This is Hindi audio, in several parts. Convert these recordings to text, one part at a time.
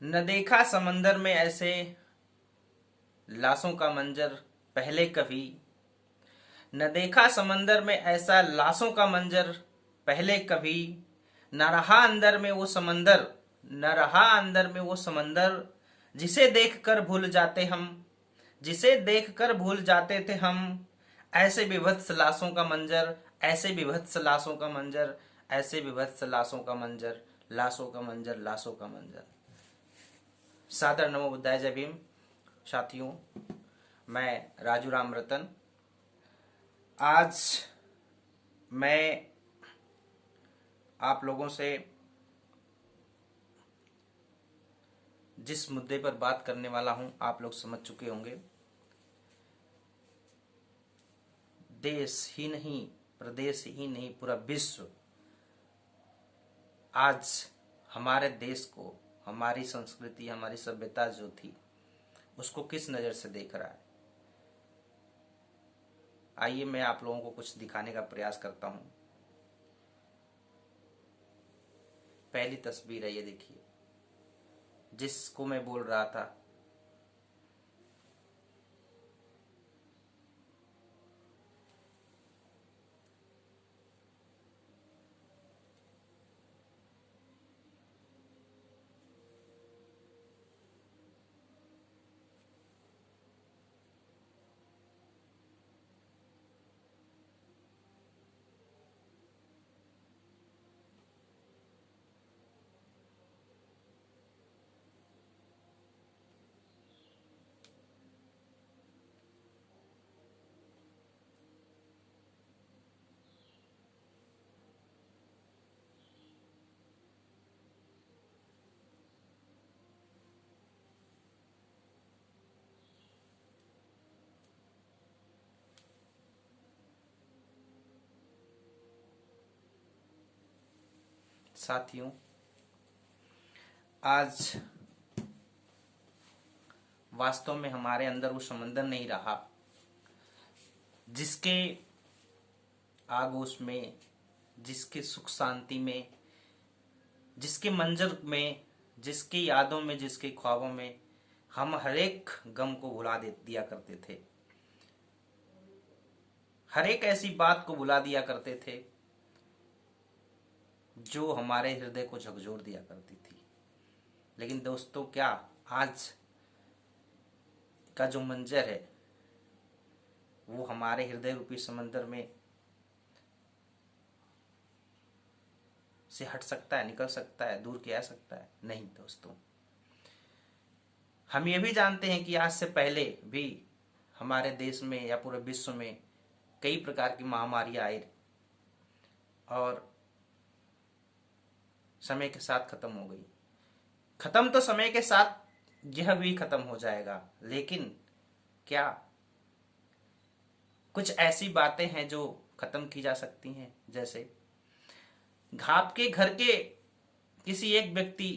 न देखा समंदर में ऐसे लाशों का मंजर पहले कभी। न देखा समंदर में ऐसा लाशों का मंजर पहले कभी। न रहा अंदर में वो समंदर, न रहा अंदर में वो समंदर, जिसे देखकर भूल जाते हम, जिसे देखकर भूल जाते थे हम। ऐसे विभत्स लाशों का मंजर, ऐसे विभत्स लाशों का मंजर, ऐसे विभत्स लाशों का मंजर, लाशों का मंजर, लाशों का मंजर। सादर नमो बुद्धाय, जय भीम। साथियों, मैं राजू राम रतन आज मैं आप लोगों से जिस मुद्दे पर बात करने वाला हूं आप लोग समझ चुके होंगे। देश ही नहीं, प्रदेश ही नहीं, पूरा विश्व आज हमारे देश को, हमारी संस्कृति, हमारी सभ्यता जो थी उसको किस नज़र से देख रहा है। आइए मैं आप लोगों को कुछ दिखाने का प्रयास करता हूं। पहली तस्वीर है, ये देखिए, जिसको मैं बोल रहा था। साथियों, आज वास्तव में हमारे अंदर वो समंदर नहीं रहा जिसके आगोश में, जिसके सुख शांति में, जिसके मंजर में, जिसकी यादों में, जिसके ख्वाबों में हम हर एक गम को भुला दिया करते थे, हर एक ऐसी बात को भुला दिया करते थे जो हमारे हृदय को झकझोर दिया करती थी। लेकिन दोस्तों, क्या आज का जो मंजर है वो हमारे हृदय रूपी समंदर में से हट सकता है, निकल सकता है, दूर किया सकता है? नहीं दोस्तों। हम ये भी जानते हैं कि आज से पहले भी हमारे देश में या पूरे विश्व में कई प्रकार की महामारियां आई और समय के साथ खत्म हो गई। खत्म तो समय के साथ यह भी खत्म हो जाएगा, लेकिन क्या कुछ ऐसी बातें हैं जो खत्म की जा सकती हैं? जैसे आपके घर के किसी एक व्यक्ति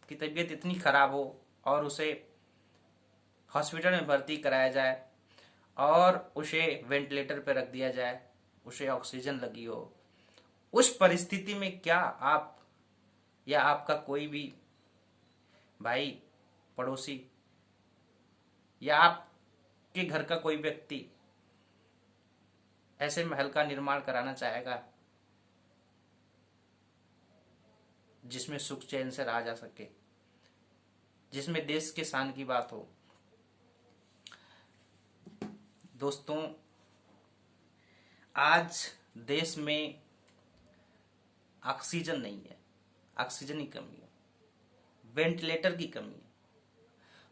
की तबीयत इतनी खराब हो और उसे हॉस्पिटल में भर्ती कराया जाए और उसे वेंटिलेटर पर रख दिया जाए, उसे ऑक्सीजन लगी हो। उस परिस्थिति में क्या आप या आपका कोई भी भाई, पड़ोसी या आपके घर का कोई व्यक्ति ऐसे महल का निर्माण कराना चाहेगा जिसमें सुख चैन से रहा जा सके, जिसमें देश के शान की बात हो? दोस्तों, आज देश में ऑक्सीजन नहीं है, ऑक्सीजन की कमी है, वेंटिलेटर की कमी है,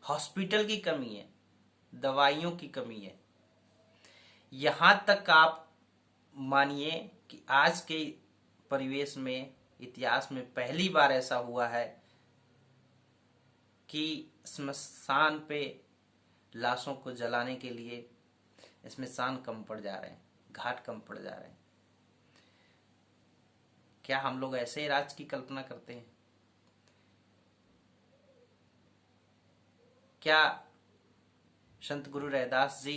हॉस्पिटल की कमी है, दवाइयों की कमी है। यहां तक आप मानिए कि आज के परिवेश में, इतिहास में पहली बार ऐसा हुआ है कि स्मशान पे लाशों को जलाने के लिए स्मशान कम पड़ जा रहे हैं, घाट कम पड़ जा रहे हैं। क्या हम लोग ऐसे राज्य की कल्पना करते हैं? क्या संत गुरु रैदास जी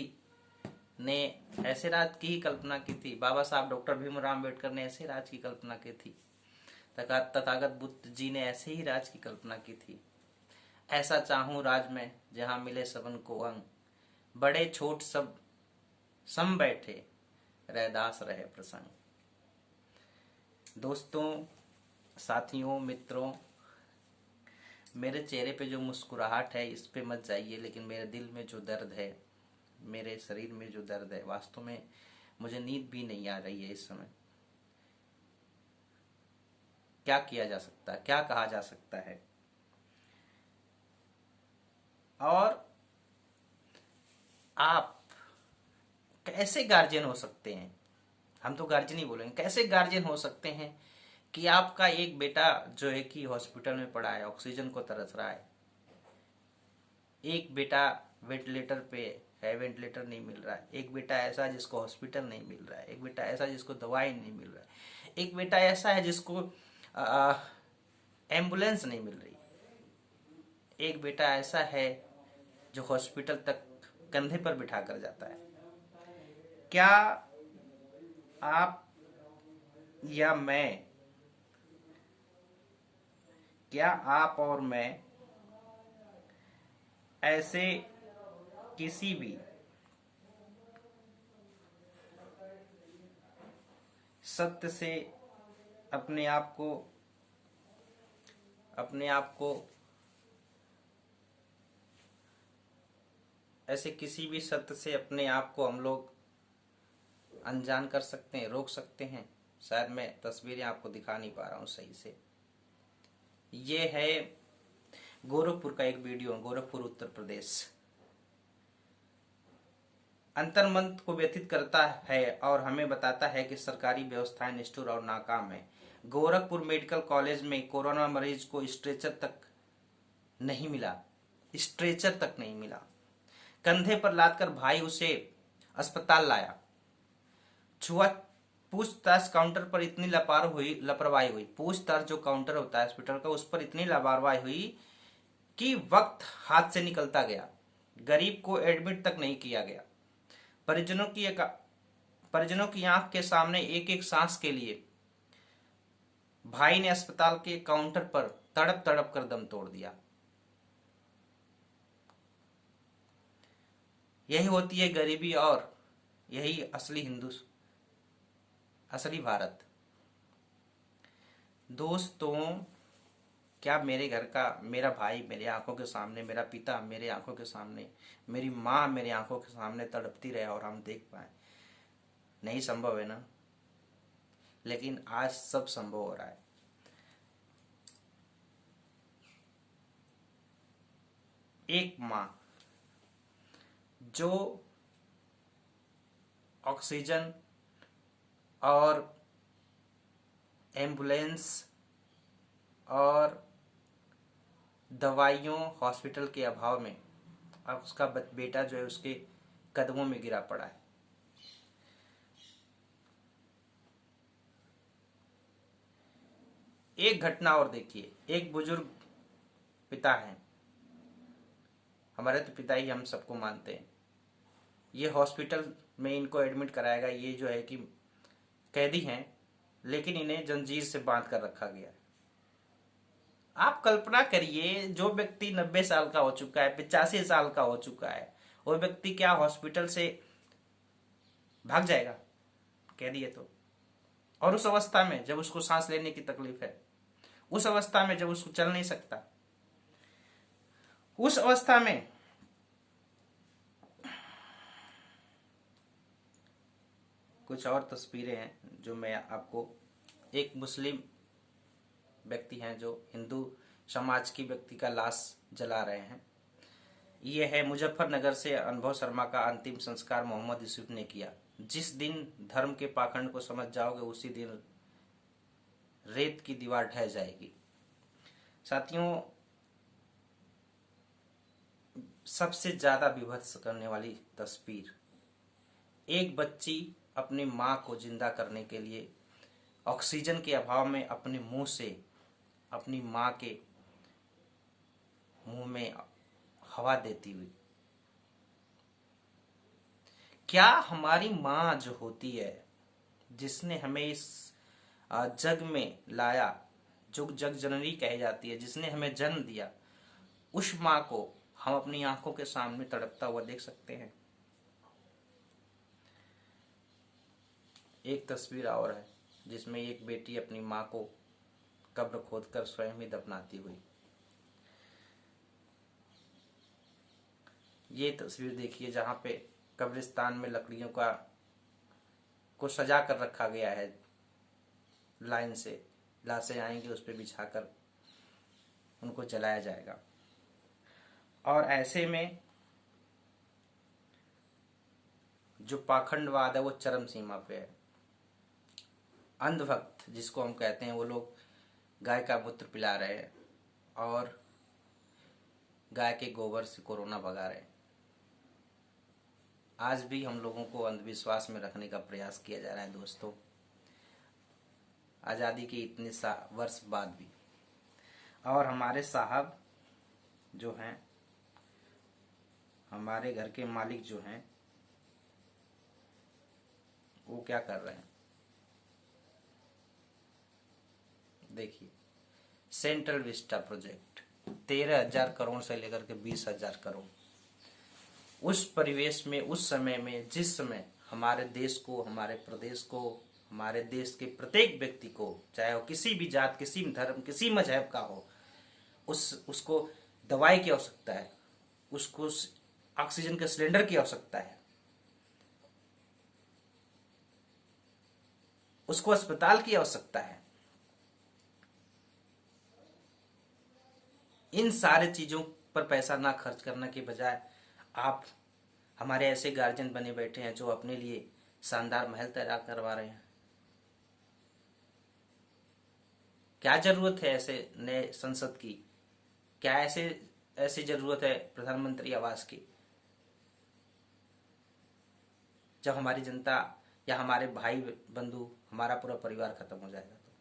ने ऐसे राज की ही कल्पना की थी? बाबा साहब डॉक्टर भीमराव अम्बेडकर ने ऐसे राज की कल्पना की थी? तथागत बुद्ध जी ने ऐसे ही राज की कल्पना की थी? ऐसा चाहूं राज में जहां मिले सबन को अंग, बड़े छोट सब सम बैठे, रैदास रहे प्रसंग। दोस्तों, साथियों, मित्रों, मेरे चेहरे पे जो मुस्कुराहट है इस पे मत जाइए, लेकिन मेरे दिल में जो दर्द है, मेरे शरीर में जो दर्द है, वास्तव में मुझे नींद भी नहीं आ रही है इस समय। क्या किया जा सकता है, क्या कहा जा सकता है। और आप कैसे गार्जियन हो सकते हैं, हम तो गार्जियन ही बोलेंगे, कैसे गार्जियन हो सकते हैं कि आपका एक बेटा जो है कि हॉस्पिटल में पड़ा है, ऑक्सीजन को तरस रहा है, एक बेटा वेंटिलेटर पे है, वेंटिलेटर नहीं मिल रहा है, एक बेटा ऐसा जिसको हॉस्पिटल नहीं मिल रहा है, एक बेटा ऐसा जिसको दवाई नहीं मिल रहा है, एक बेटा ऐसा है जिसको एम्बुलेंस नहीं मिल रही, एक बेटा ऐसा है जो हॉस्पिटल तक कंधे पर बिठा कर जाता है। क्या आप या मैं, क्या आप और मैं ऐसे किसी भी सत्य से अपने आप को ऐसे किसी भी सत्य से अपने आप को हम लोग अनजान कर सकते हैं, रोक सकते हैं? शायद मैं तस्वीरें आपको दिखा नहीं पा रहा हूं सही से। ये है गोरखपुर का एक वीडियो, गोरखपुर उत्तर प्रदेश। अंतर्मन को व्यथित करता है और हमें बताता है कि सरकारी व्यवस्थाएं निष्ठुर और नाकाम है। गोरखपुर मेडिकल कॉलेज में कोरोना मरीज को स्ट्रेचर तक नहीं मिला, स्ट्रेचर तक नहीं मिला। कंधे पर लादकर भाई उसे अस्पताल लाया। छुआ पूछताछ काउंटर पर इतनी लापरवाही हुई, पूछताछ जो काउंटर होता है हॉस्पिटल का, उस पर इतनी लापरवाही हुई कि वक्त हाथ से निकलता गया। गरीब को एडमिट तक नहीं किया गया। परिजनों की आंख के सामने एक एक सांस के लिए भाई ने अस्पताल के काउंटर पर तड़प तड़प कर दम तोड़ दिया। यही होती है गरीबी और यही असली असली भारत। दोस्तों, क्या मेरे घर का मेरा भाई मेरी आंखों के सामने, मेरा पिता मेरे आंखों के सामने, मेरी माँ मेरी आंखों के सामने तड़पती रहे और हम देख पाए? नहीं संभव है ना। लेकिन आज सब संभव हो रहा है। एक माँ जो ऑक्सीजन और एम्बुलेंस और दवाइयों हॉस्पिटल के अभाव में अब उसका बेटा जो है उसके कदमों में गिरा पड़ा है। एक घटना और देखिए, एक बुजुर्ग पिता है, हमारे तो पिता ही हम सबको मानते हैं। ये हॉस्पिटल में इनको एडमिट कराएगा, ये जो है कि कैदी हैं, लेकिन इन्हें जंजीर से बांध कर रखा गया है। आप कल्पना करिए, जो व्यक्ति 90 साल का हो चुका है, 85 साल का हो चुका है, वो व्यक्ति क्या हॉस्पिटल से भाग जाएगा? कैदी है तो। और उस अवस्था में जब उसको सांस लेने की तकलीफ है, उस अवस्था में जब उसको चल नहीं सकता, उस अवस्था में कुछ और तस्वीरें हैं जो मैं आपको, एक मुस्लिम व्यक्ति हैं जो हिंदू समाज की व्यक्ति का लाश जला रहे हैं। ये है मुजफ्फरनगर से अनुभव शर्मा का अंतिम संस्कार मोहम्मद यूसुफ ने किया। जिस दिन धर्म के पाखंड को समझ जाओगे उसी दिन रेत की दीवार ढह जाएगी। साथियों, सबसे ज्यादा विभत्स करने वाली तस्वीर, एक बच्ची अपनी मां को जिंदा करने के लिए ऑक्सीजन के अभाव में अपने मुंह से अपनी मां के मुंह में हवा देती हुई। क्या हमारी मां जो होती है, जिसने हमें इस जग में लाया, जो जग जननी कही जाती है, जिसने हमें जन्म दिया, उस माँ को हम अपनी आंखों के सामने तड़पता हुआ देख सकते हैं। एक तस्वीर और है जिसमें एक बेटी अपनी माँ को कब्र खोदकर स्वयं ही दफनाती हुई। ये तस्वीर देखिए जहाँ पे कब्रिस्तान में लकड़ियों को सजा कर रखा गया है, लाइन से लाशें आएंगी, उस पर बिछाकर उनको जलाया जाएगा। और ऐसे में जो पाखंडवाद है वो चरम सीमा पे है। अंधभक्त जिसको हम कहते हैं, वो लोग गाय का मूत्र पिला रहे हैं और गाय के गोबर से कोरोना भगा रहे हैं। आज भी हम लोगों को अंधविश्वास में रखने का प्रयास किया जा रहा है दोस्तों, आज़ादी के इतने वर्ष बाद भी। और हमारे साहब जो हैं, हमारे घर के मालिक जो हैं, वो क्या कर रहे हैं देखिए। सेंट्रल विस्टा प्रोजेक्ट 13,000 करोड़ से लेकर के 20,000 करोड़। उस परिवेश में, उस समय में, जिस समय हमारे देश को, हमारे प्रदेश को, हमारे देश के प्रत्येक व्यक्ति को, चाहे वो किसी भी जात, किसी भी धर्म, किसी मजहब का हो, उसको दवाई की आवश्यकता है, उसको ऑक्सीजन के सिलेंडर की आवश्यकता है, उसको अस्पताल की आवश्यकता है। इन सारे चीजों पर पैसा ना खर्च करने के बजाय आप हमारे ऐसे गार्जियन बने बैठे हैं जो अपने लिए शानदार महल तैयार करवा रहे हैं। क्या जरूरत है ऐसे नए संसद की? क्या ऐसी जरूरत है प्रधानमंत्री आवास की? जब हमारी जनता या हमारे भाई बंधु, हमारा पूरा परिवार खत्म हो जाएगा तो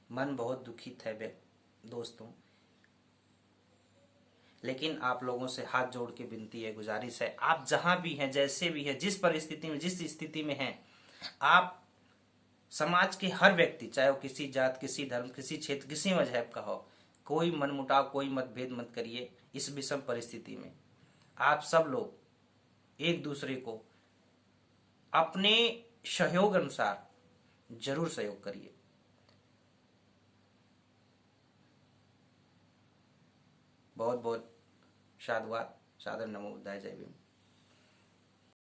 मन बहुत दुखित है दोस्तों। लेकिन आप लोगों से हाथ जोड़ के विनती है, गुजारिश है, आप जहां भी हैं, जैसे भी हैं, जिस परिस्थिति में, जिस स्थिति में हैं, आप समाज के हर व्यक्ति, चाहे वो किसी जात, किसी धर्म, किसी क्षेत्र, किसी मजहब का हो, कोई मनमुटाव, कोई मतभेद मत करिए। इस विषम परिस्थिति में आप सब लोग एक दूसरे को अपने सहयोग अनुसार जरूर सहयोग करिए। बहुत बहुत साधुवाद, सादर नमो बुद्धाय, जय भीम।